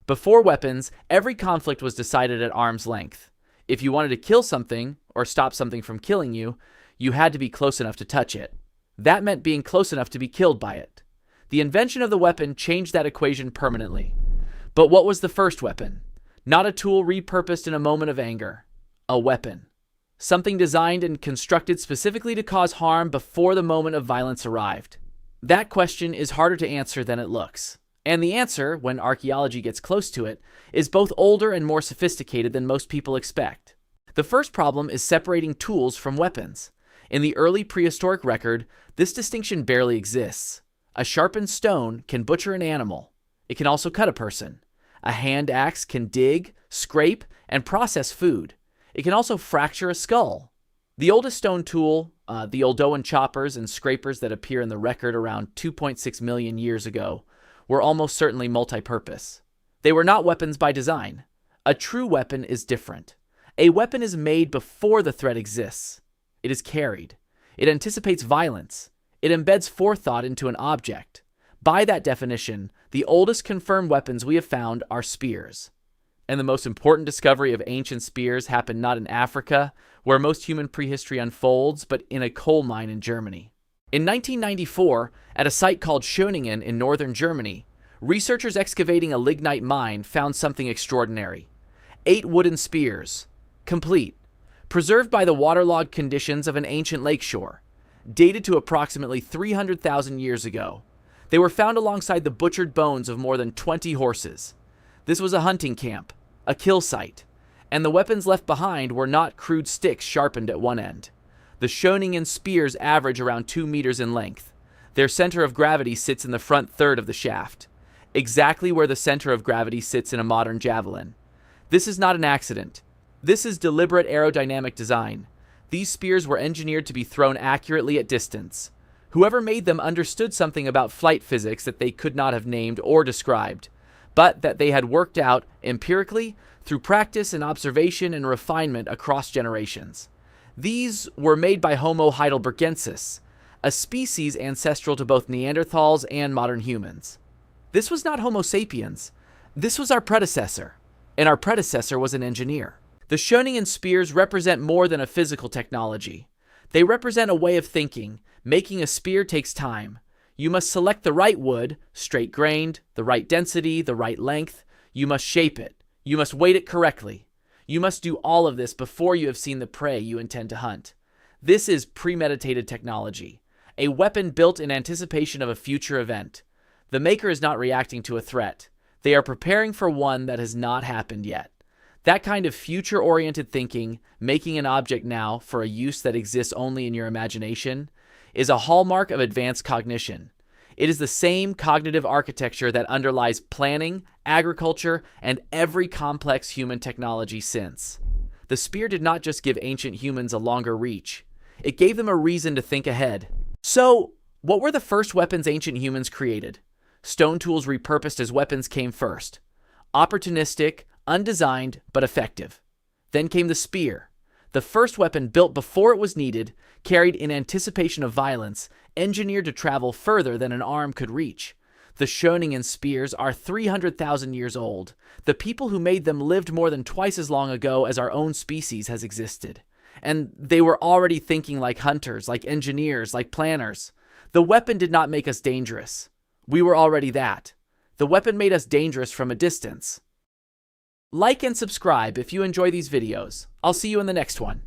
Before weapons, every conflict was decided at arm's length. If you wanted to kill something, or stop something from killing you, you had to be close enough to touch it. That meant being close enough to be killed by it. The invention of the weapon changed that equation permanently. But what was the first weapon? Not a tool repurposed in a moment of anger. A weapon. Something designed and constructed specifically to cause harm before the moment of violence arrived. That question is harder to answer than it looks. And the answer, when archaeology gets close to it, is both older and more sophisticated than most people expect. The first problem is separating tools from weapons. In the early prehistoric record, this distinction barely exists. A sharpened stone can butcher an animal. It can also cut a person. A hand axe can dig, scrape, and process food. It can also fracture a skull. The oldest stone tool, the Oldowan choppers and scrapers that appear in the record around 2.6 million years ago, were almost certainly multi-purpose. They were not weapons by design. A true weapon is different. A weapon is made before the threat exists. It is carried. It anticipates violence. It embeds forethought into an object. By that definition, the oldest confirmed weapons we have found are spears. And the most important discovery of ancient spears happened not in Africa, where most human prehistory unfolds, but in a coal mine in Germany. In 1994, at a site called Schöningen in northern Germany, researchers excavating a lignite mine found something extraordinary. 8 wooden spears, complete, preserved by the waterlogged conditions of an ancient lakeshore, dated to approximately 300,000 years ago. They were found alongside the butchered bones of more than 20 horses. This was a hunting camp, a kill site, and the weapons left behind were not crude sticks sharpened at one end. The Schöningen spears average around 2 meters in length. Their center of gravity sits in the front third of the shaft, exactly where the center of gravity sits in a modern javelin. This is not an accident. This is deliberate aerodynamic design. These spears were engineered to be thrown accurately at distance. Whoever made them understood something about flight physics that they could not have named or described, but that they had worked out empirically through practice and observation and refinement across generations. These were made by Homo heidelbergensis, a species ancestral to both Neanderthals and modern humans. This was not Homo sapiens. This was our predecessor, and our predecessor was an engineer. The Schöningen spears represent more than a physical technology. They represent a way of thinking. Making a spear takes time. You must select the right wood, straight-grained, the right density, the right length. You must shape it. You must weight it correctly. You must do all of this before you have seen the prey you intend to hunt. This is premeditated technology, a weapon built in anticipation of a future event. The maker is not reacting to a threat. They are preparing for one that has not happened yet. That kind of future-oriented thinking, making an object now for a use that exists only in your imagination, is a hallmark of advanced cognition. It is the same cognitive architecture that underlies planning, agriculture, and every complex human technology since. The spear did not just give ancient humans a longer reach. It gave them a reason to think ahead. So, what were the first weapons ancient humans created? Stone tools repurposed as weapons came first. Opportunistic, undesigned, but effective. Then came the spear. The first weapon built before it was needed, carried in anticipation of violence, engineered to travel further than an arm could reach. The Schöningen spears are 300,000 years old. The people who made them lived more than twice as long ago as our own species has existed. And they were already thinking like hunters, like engineers, like planners. The weapon did not make us dangerous. We were already that. The weapon made us dangerous from a distance. Like and subscribe if you enjoy these videos. I'll see you in the next one.